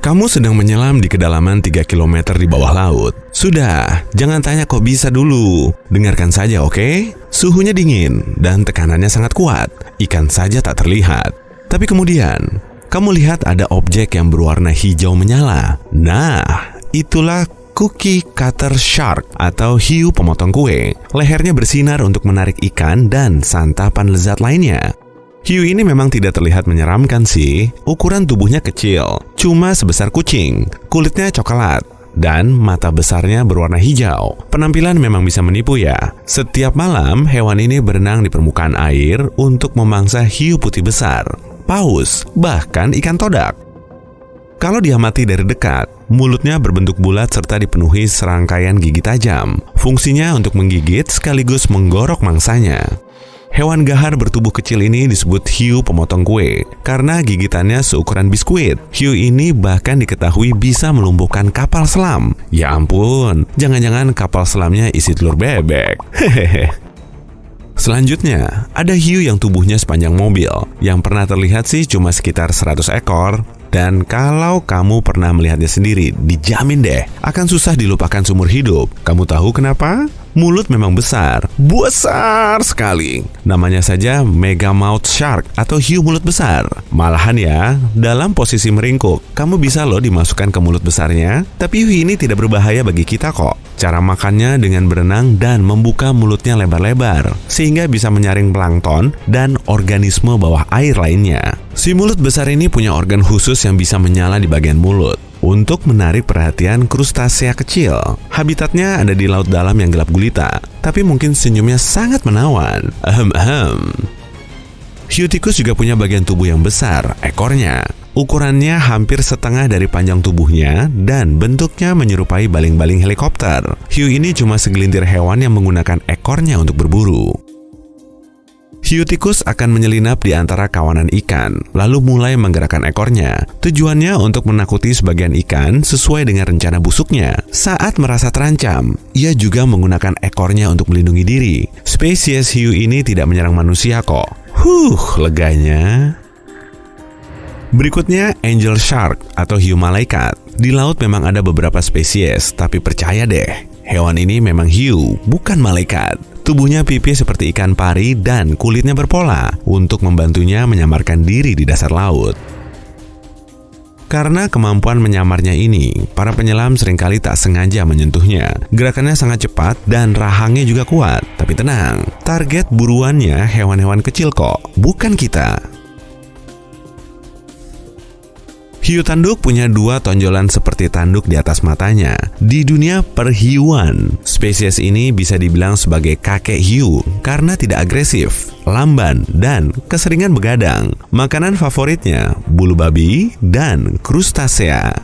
Kamu sedang menyelam di kedalaman 3 km di bawah laut. Sudah, jangan tanya kok bisa dulu. Dengarkan saja, oke? Suhunya dingin dan tekanannya sangat kuat. Ikan saja tak terlihat. Tapi kemudian, kamu lihat ada objek yang berwarna hijau menyala. Nah, itulah cookie cutter shark atau hiu pemotong kue. Lehernya bersinar untuk menarik ikan dan santapan lezat lainnya. Hiu ini memang tidak terlihat menyeramkan sih. Ukuran tubuhnya kecil, cuma sebesar kucing. Kulitnya coklat dan mata besarnya berwarna hijau. Penampilan memang bisa menipu ya. Setiap malam, hewan ini berenang di permukaan air untuk memangsa hiu putih besar, paus, bahkan ikan todak. Kalau diamati dari dekat, mulutnya berbentuk bulat serta dipenuhi serangkaian gigi tajam. Fungsinya untuk menggigit sekaligus menggorok mangsanya. Hewan gahar bertubuh kecil ini disebut hiu pemotong kue karena gigitannya seukuran biskuit. Hiu ini bahkan diketahui bisa melumpuhkan kapal selam. Ya ampun, jangan-jangan kapal selamnya isi telur bebek. Hehehe. Selanjutnya, ada hiu yang tubuhnya sepanjang mobil. Yang pernah terlihat sih cuma sekitar 100 ekor. Dan kalau kamu pernah melihatnya sendiri, dijamin deh akan susah dilupakan seumur hidup. Kamu tahu kenapa? Mulut memang besar sekali. Namanya saja megamouth shark atau hiu mulut besar. Malahan ya, dalam posisi meringkuk, kamu bisa loh dimasukkan ke mulut besarnya. Tapi hiu ini tidak berbahaya bagi kita kok. Cara makannya dengan berenang dan membuka mulutnya lebar-lebar, sehingga bisa menyaring plankton dan organisme bawah air lainnya. Si mulut besar ini punya organ khusus yang bisa menyala di bagian mulut untuk menarik perhatian krustasea kecil. Habitatnya ada di laut dalam yang gelap gulita, tapi mungkin senyumnya sangat menawan. Hiu tikus juga punya bagian tubuh yang besar, ekornya. Ukurannya hampir setengah dari panjang tubuhnya dan bentuknya menyerupai baling-baling helikopter. Hiu ini cuma segelintir hewan yang menggunakan ekornya untuk berburu. Hiu tikus akan menyelinap di antara kawanan ikan, lalu mulai menggerakkan ekornya. Tujuannya untuk menakuti sebagian ikan sesuai dengan rencana busuknya. Saat merasa terancam, ia juga menggunakan ekornya untuk melindungi diri. Spesies hiu ini tidak menyerang manusia kok. Leganya. Berikutnya, angel shark atau hiu malaikat. Di laut memang ada beberapa spesies, tapi percaya deh, hewan ini memang hiu, bukan malaikat. Tubuhnya pipih seperti ikan pari dan kulitnya berpola untuk membantunya menyamarkan diri di dasar laut. Karena kemampuan menyamarnya ini, para penyelam seringkali tak sengaja menyentuhnya. Gerakannya sangat cepat dan rahangnya juga kuat. Tapi tenang, target buruannya hewan-hewan kecil kok, bukan kita. Hiu tanduk punya dua tonjolan seperti tanduk di atas matanya. Di dunia perhiuan, spesies ini bisa dibilang sebagai kakek hiu karena tidak agresif, lamban, dan keseringan begadang. Makanan favoritnya bulu babi dan krustasea.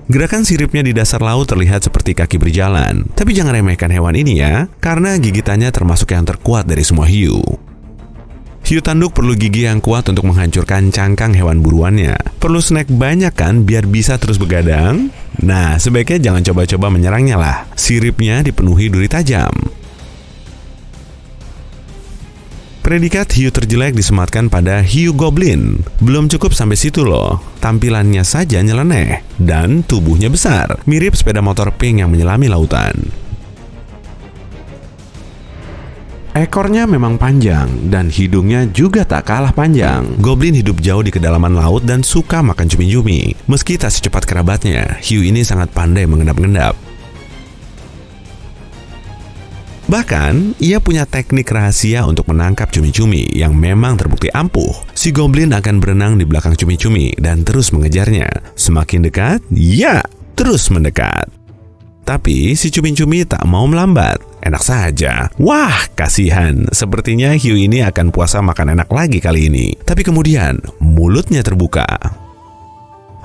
Gerakan siripnya di dasar laut terlihat seperti kaki berjalan. Tapi jangan remehkan hewan ini ya, karena gigitannya termasuk yang terkuat dari semua hiu. Hiu tanduk perlu gigi yang kuat untuk menghancurkan cangkang hewan buruannya. Perlu snack banyak kan biar bisa terus begadang? Nah, sebaiknya jangan coba-coba menyerangnya lah. Siripnya dipenuhi duri tajam. Predikat hiu terjelek disematkan pada hiu goblin. Belum cukup sampai situ loh. Tampilannya saja nyeleneh dan tubuhnya besar, mirip sepeda motor pink yang menyelami lautan. Ekornya memang panjang dan hidungnya juga tak kalah panjang. Goblin hidup jauh di kedalaman laut dan suka makan cumi-cumi. Meski tak secepat kerabatnya, hiu ini sangat pandai mengendap-endap. Bahkan, ia punya teknik rahasia untuk menangkap cumi-cumi yang memang terbukti ampuh. Si goblin akan berenang di belakang cumi-cumi dan terus mengejarnya. Semakin dekat, ya, terus mendekat. Tapi si cumi-cumi tak mau melambat. Enak saja. Wah, kasihan. Sepertinya hiu ini akan puasa makan enak lagi kali ini. Tapi kemudian, mulutnya terbuka.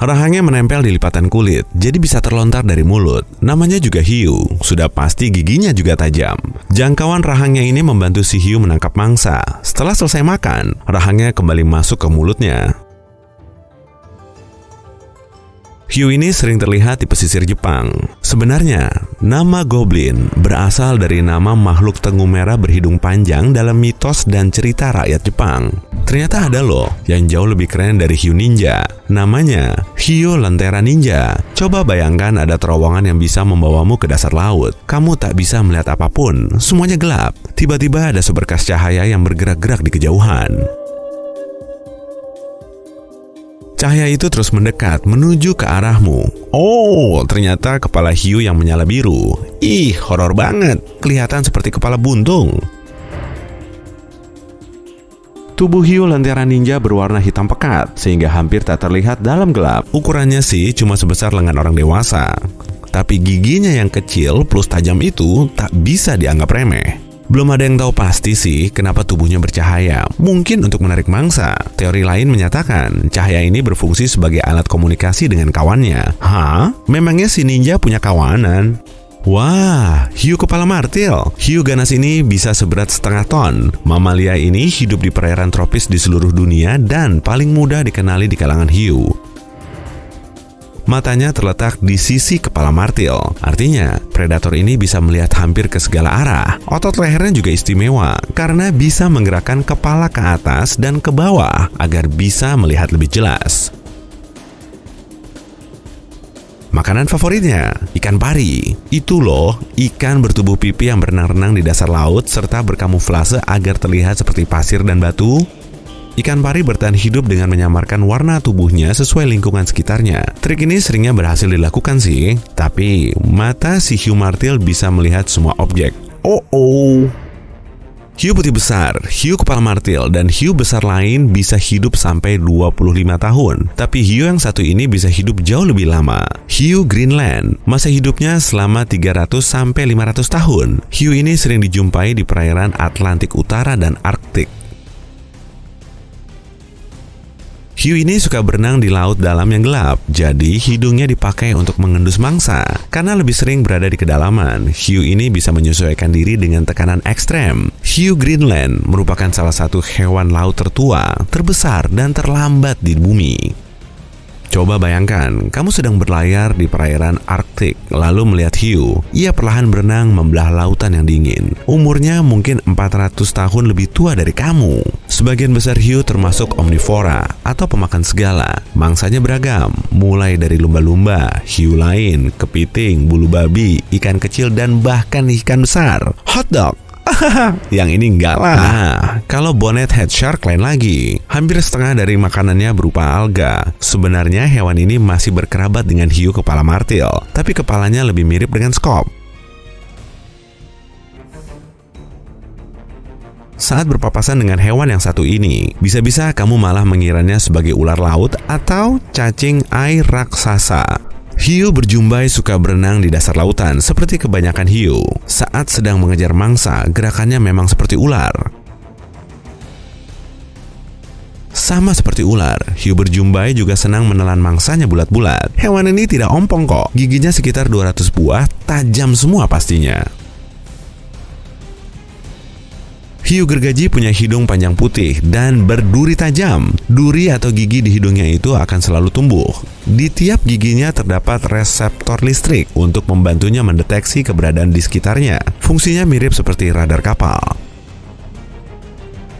Rahangnya menempel di lipatan kulit, jadi bisa terlontar dari mulut. Namanya juga hiu, sudah pasti giginya juga tajam. Jangkauan rahangnya ini membantu si hiu menangkap mangsa. Setelah selesai makan, rahangnya kembali masuk ke mulutnya. Hiu ini sering terlihat di pesisir Jepang. Sebenarnya, nama goblin berasal dari nama makhluk tengu merah berhidung panjang dalam mitos dan cerita rakyat Jepang. Ternyata ada loh yang jauh lebih keren dari hiu ninja. Namanya Hiu Lentera Ninja. Coba bayangkan ada terowongan yang bisa membawamu ke dasar laut. Kamu tak bisa melihat apapun, semuanya gelap. Tiba-tiba ada seberkas cahaya yang bergerak-gerak di kejauhan. Cahaya itu terus mendekat menuju ke arahmu. Oh, ternyata kepala hiu yang menyala biru. Ih, horor banget. Kelihatan seperti kepala buntung. Tubuh hiu Lentera Ninja berwarna hitam pekat, sehingga hampir tak terlihat dalam gelap. Ukurannya sih cuma sebesar lengan orang dewasa. Tapi giginya yang kecil plus tajam itu tak bisa dianggap remeh. Belum ada yang tahu pasti sih kenapa tubuhnya bercahaya. Mungkin untuk menarik mangsa. Teori lain menyatakan cahaya ini berfungsi sebagai alat komunikasi dengan kawannya. Hah? Memangnya si ninja punya kawanan? Wah, hiu kepala martil. Hiu ganas ini bisa seberat setengah ton. Mamalia ini hidup di perairan tropis di seluruh dunia dan paling mudah dikenali di kalangan hiu. Matanya terletak di sisi kepala martil. Artinya, predator ini bisa melihat hampir ke segala arah. Otot lehernya juga istimewa karena bisa menggerakkan kepala ke atas dan ke bawah agar bisa melihat lebih jelas. Makanan favoritnya, ikan pari. Itu loh, ikan bertubuh pipi yang berenang-renang di dasar laut serta berkamuflase agar terlihat seperti pasir dan batu. Ikan pari bertahan hidup dengan menyamarkan warna tubuhnya sesuai lingkungan sekitarnya. Trik ini seringnya berhasil dilakukan sih, tapi mata si hiu martil bisa melihat semua objek. Hiu putih besar, hiu kepala martil, dan hiu besar lain bisa hidup sampai 25 tahun. Tapi hiu yang satu ini bisa hidup jauh lebih lama. Hiu Greenland, masa hidupnya selama 300-500 tahun. Hiu ini sering dijumpai di perairan Atlantik Utara dan Arktik. Hiu ini suka berenang di laut dalam yang gelap, jadi hidungnya dipakai untuk mengendus mangsa. Karena lebih sering berada di kedalaman, hiu ini bisa menyesuaikan diri dengan tekanan ekstrem. Hiu Greenland merupakan salah satu hewan laut tertua, terbesar, dan terlambat di bumi. Coba bayangkan, kamu sedang berlayar di perairan Arktik, lalu melihat hiu. Ia perlahan berenang membelah lautan yang dingin. Umurnya mungkin 400 tahun lebih tua dari kamu. Sebagian besar hiu termasuk omnivora atau pemakan segala. Mangsanya beragam, mulai dari lumba-lumba, hiu lain, kepiting, bulu babi, ikan kecil, dan bahkan ikan besar. Hotdog! Yang ini enggak lah. Nah, kalau bonnet head shark lain lagi. Hampir setengah dari makanannya berupa alga. Sebenarnya hewan ini masih berkerabat dengan hiu kepala martil, tapi kepalanya lebih mirip dengan skop. Saat berpapasan dengan hewan yang satu ini, bisa-bisa kamu malah mengiranya sebagai ular laut atau cacing air raksasa. Hiu berjumbai suka berenang di dasar lautan seperti kebanyakan hiu. Saat sedang mengejar mangsa, gerakannya memang seperti ular. Sama seperti ular, hiu berjumbai juga senang menelan mangsanya bulat-bulat. Hewan ini tidak ompong kok, giginya sekitar 200 buah, tajam semua pastinya. Hiu gergaji punya hidung panjang putih dan berduri tajam. Duri atau gigi di hidungnya itu akan selalu tumbuh. Di tiap giginya terdapat reseptor listrik untuk membantunya mendeteksi keberadaan di sekitarnya. Fungsinya mirip seperti radar kapal.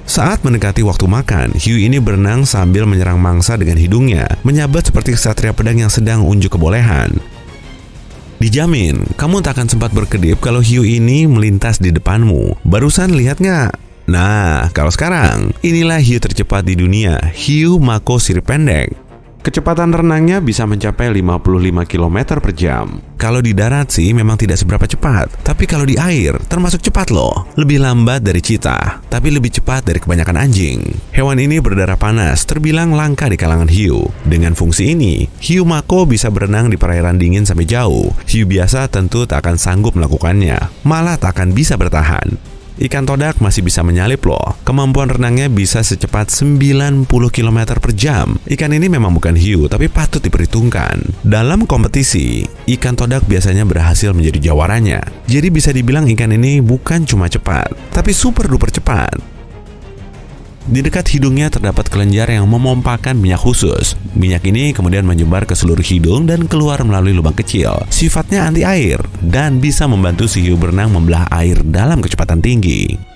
Saat mendekati waktu makan, hiu ini berenang sambil menyerang mangsa dengan hidungnya, menyabat seperti ksatria pedang yang sedang unjuk kebolehan. Dijamin, kamu tak akan sempat berkedip kalau hiu ini melintas di depanmu. Barusan lihat nggak? Nah, kalau sekarang, inilah hiu tercepat di dunia, hiu mako sirip pendek. Kecepatan renangnya bisa mencapai 55 km per jam. Kalau di darat sih memang tidak seberapa cepat, tapi kalau di air termasuk cepat loh. Lebih lambat dari cheetah, tapi lebih cepat dari kebanyakan anjing. Hewan ini berdarah panas, terbilang langka di kalangan hiu. Dengan fungsi ini, hiu mako bisa berenang di perairan dingin sampai jauh. Hiu biasa tentu tak akan sanggup melakukannya, malah tak akan bisa bertahan. Ikan todak masih bisa menyalip loh. Kemampuan renangnya bisa secepat 90 km per jam. Ikan ini memang bukan hiu, tapi patut diperhitungkan. Dalam kompetisi, ikan todak biasanya berhasil menjadi jawaranya. Jadi bisa dibilang ikan ini bukan cuma cepat, tapi super duper cepat. Di dekat hidungnya terdapat kelenjar yang memompakan minyak khusus. Minyak ini kemudian menyebar ke seluruh hidung dan keluar melalui lubang kecil. Sifatnya anti air dan bisa membantu si hiu berenang membelah air dalam kecepatan tinggi.